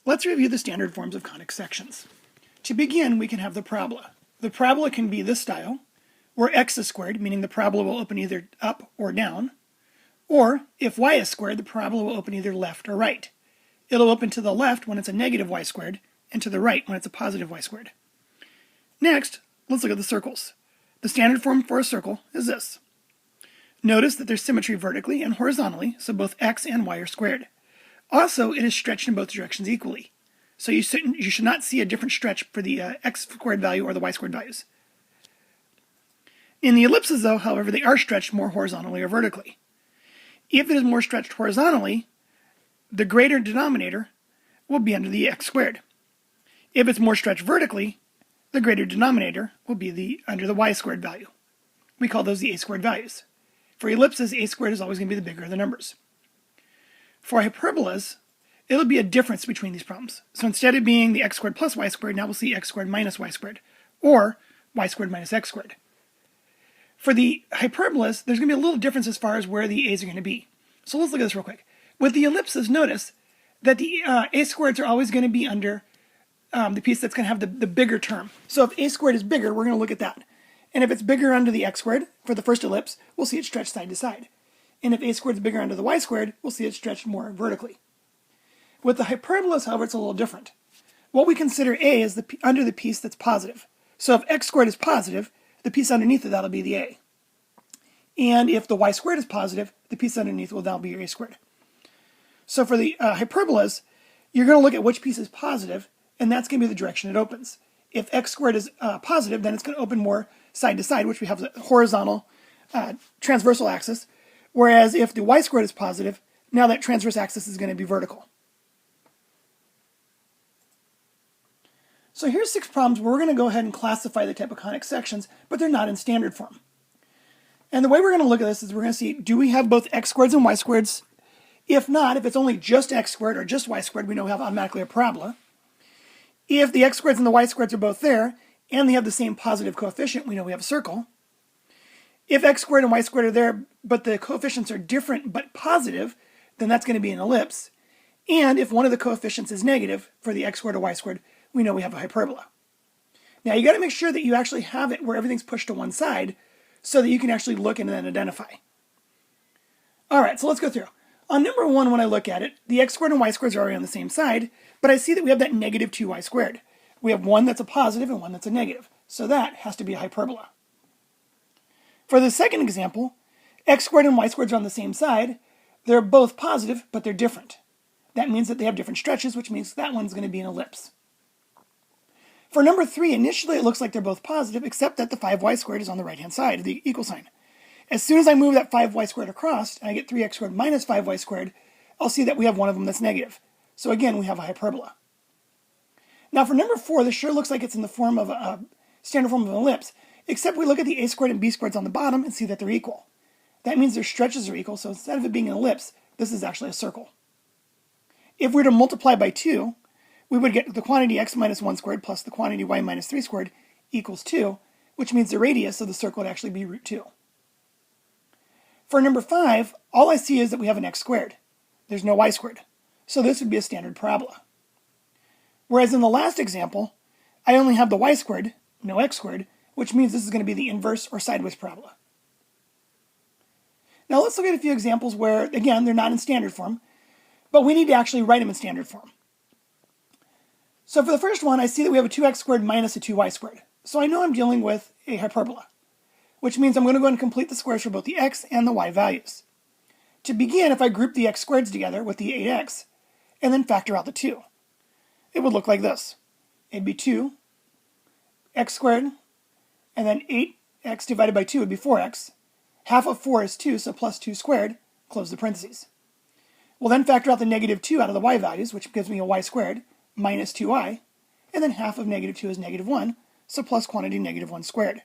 Let's review the standard forms of conic sections. To begin, we can have the parabola. The parabola can be this style, where x is squared, meaning the parabola will open either up or down, or if y is squared, the parabola will open either left or right. It'll open to the left when it's a negative y squared, and to the right when it's a positive y squared. Next, let's look at the circles. The standard form for a circle is this. Notice that there's symmetry vertically and horizontally, so both x and y are squared. Also, it is stretched in both directions equally. So you should not see a different stretch for the x squared value or the y squared values. In the ellipses, though, however, they are stretched more horizontally or vertically. If it is more stretched horizontally, the greater denominator will be under the x squared. If it's more stretched vertically, the greater denominator will be under the y squared value. We call those the a squared values. For ellipses, a squared is always going to be the bigger of the numbers. For hyperbolas, it'll be a difference between these problems. So instead of being the x squared plus y squared, now we'll see x squared minus y squared, or y squared minus x squared. For the hyperbolas, there's going to be a little difference as far as where the a's are going to be. So let's look at this real quick. With the ellipses, notice that the a squareds are always going to be under the piece that's going to have the bigger term. So if a squared is bigger, we're going to look at that. And if it's bigger under the x squared, for the first ellipse, we'll see it stretched side to side. And if a squared is bigger under the y squared, we'll see it stretched more vertically. With the hyperbolas, however, it's a little different. What we consider a is under the piece that's positive. So if x squared is positive, the piece underneath it, that'll be the a. And if the y squared is positive, the piece underneath will now be your a squared. So for the hyperbolas, you're going to look at which piece is positive, and that's going to be the direction it opens. If x squared is positive, then it's going to open more side to side, which we have the horizontal transversal axis. Whereas if the y squared is positive, now that transverse axis is going to be vertical. So here's 6 problems where we're going to go ahead and classify the type of conic sections, but they're not in standard form. And the way we're going to look at this is we're going to see, do we have both x squareds and y squareds? If not, if it's only just x squared or just y squared, we know we have automatically a parabola. If the x squareds and the y squareds are both there, and they have the same positive coefficient, we know we have a circle. If x squared and y squared are there, but the coefficients are different but positive, then that's going to be an ellipse. And if one of the coefficients is negative for the x squared or y squared, we know we have a hyperbola. Now you got to make sure that you actually have it where everything's pushed to one side so that you can actually look and then identify. Alright, so let's go through. On number 1, when I look at it, the x squared and y squareds are already on the same side, but I see that we have that negative 2y squared. We have one that's a positive and one that's a negative. So that has to be a hyperbola. For the second example, x squared and y squareds are on the same side. They're both positive, but they're different. That means that they have different stretches, which means that one's going to be an ellipse. For number 3, initially it looks like they're both positive, except that the 5y squared is on the right-hand side of the equal sign. As soon as I move that 5y squared across, and I get 3x squared minus 5y squared, I'll see that we have one of them that's negative. So again, we have a hyperbola. Now for number 4, this sure looks like it's in the form of a standard form of an ellipse, except we look at the a squared and b squareds on the bottom and see that they're equal. That means their stretches are equal, so instead of it being an ellipse, this is actually a circle. If we were to multiply by 2, we would get the quantity x minus 1 squared plus the quantity y minus 3 squared equals 2, which means the radius of the circle would actually be root 2. For number 5, all I see is that we have an x squared. There's no y squared. So this would be a standard parabola. Whereas in the last example, I only have the y squared, no x squared, which means this is going to be the inverse or sideways parabola. Now let's look at a few examples where, again, they're not in standard form, but we need to actually write them in standard form. So for the first one, I see that we have a 2x squared minus a 2y squared. So I know I'm dealing with a hyperbola, which means I'm going to go ahead and complete the squares for both the x and the y values. To begin, if I group the x squareds together with the 8x, and then factor out the 2, it would look like this. It'd be 2x squared, and then 8x divided by 2 would be 4x. Half of 4 is 2, so plus 2 squared, close the parentheses. We'll then factor out the negative 2 out of the y values, which gives me a y squared, minus 2y, and then half of negative 2 is negative 1, so plus quantity negative 1 squared.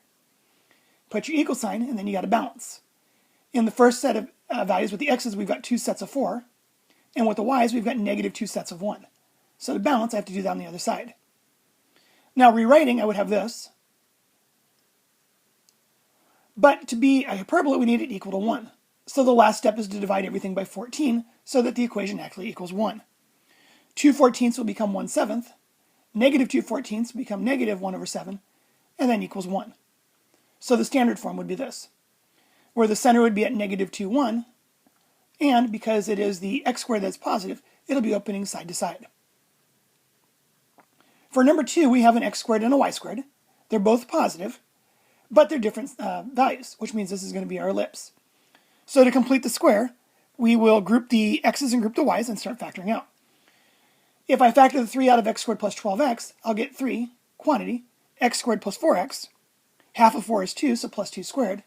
Put your equal sign, and then you got a balance. In the first set of values with the x's, we've got 2 sets of 4, and with the y's, we've got negative 2 sets of 1. So to balance, I have to do that on the other side. Now rewriting, I would have this. But to be a hyperbola, we need it equal to 1. So the last step is to divide everything by 14 so that the equation actually equals 1. 2/14 will become 1/7. Negative 2/14 will become negative 1/7, and then equals 1. So the standard form would be this, where the center would be at negative 2, 1, and because it is the x squared that's positive, it'll be opening side to side. For number 2, we have an x squared and a y squared. They're both positive, but they're different values, which means this is going to be our ellipse. So to complete the square, we will group the x's and group the y's and start factoring out. If I factor the 3 out of x squared plus 12x, I'll get 3, quantity, x squared plus 4x. Half of 4 is 2, so plus 2 squared.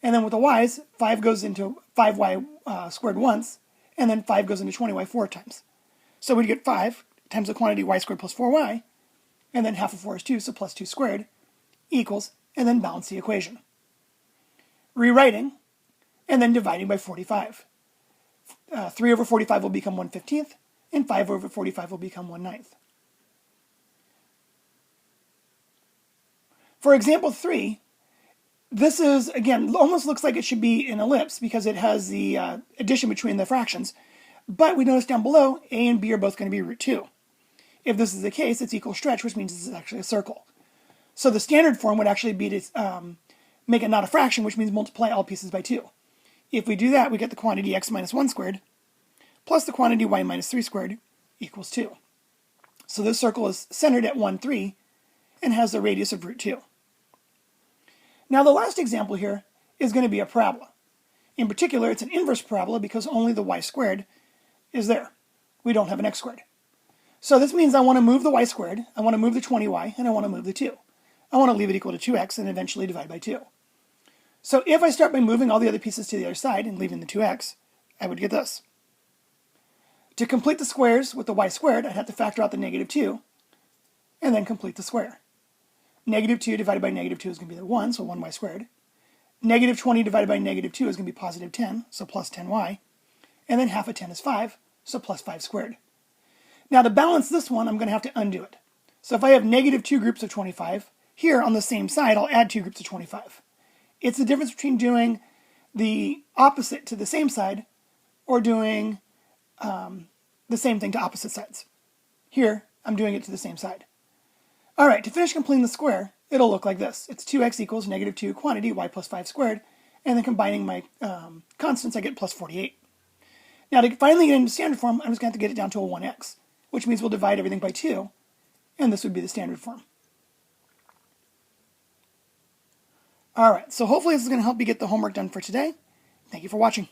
And then with the y's, 5 goes into 5y squared once, and then 5 goes into 20y 4 times. So we get 5 times the quantity y squared plus 4y, and then half of 4 is 2, so plus 2 squared, equals, and then balance the equation. Rewriting, and then dividing by 45. 3 over 45 will become 1/15, and 5 over 45 will become 1/9. For example 3, this is, again, almost looks like it should be an ellipse because it has the addition between the fractions, but we notice down below, a and b are both going to be root 2. If this is the case, it's equal stretch, which means this is actually a circle. So the standard form would actually be to make it not a fraction, which means multiply all pieces by 2. If we do that, we get the quantity x minus 1 squared plus the quantity y minus 3 squared equals 2. So this circle is centered at 1, 3 and has the radius of root 2. Now the last example here is going to be a parabola. In particular, it's an inverse parabola because only the y squared is there. We don't have an x squared. So this means I want to move the y squared, I want to move the 20y, and I want to move the 2. I want to leave it equal to 2x and eventually divide by 2. So if I start by moving all the other pieces to the other side and leaving the 2x, I would get this. To complete the squares with the y squared, I'd have to factor out the negative 2 and then complete the square. Negative 2 divided by negative 2 is going to be the 1, so 1y squared. Negative 20 divided by negative 2 is going to be positive 10, so plus 10y. And then half of 10 is 5, so plus 5 squared. Now to balance this one, I'm going to have to undo it. So if I have negative 2 groups of 25, here on the same side, I'll add 2 groups of 25. It's the difference between doing the opposite to the same side or doing the same thing to opposite sides. Here, I'm doing it to the same side. All right, to finish completing the square, it'll look like this. It's 2x equals negative 2 quantity y plus 5 squared, and then combining my constants, I get plus 48. Now to finally get into standard form, I'm just going to have to get it down to a 1x, which means we'll divide everything by 2, and this would be the standard form. All right, so hopefully this is going to help you get the homework done for today. Thank you for watching.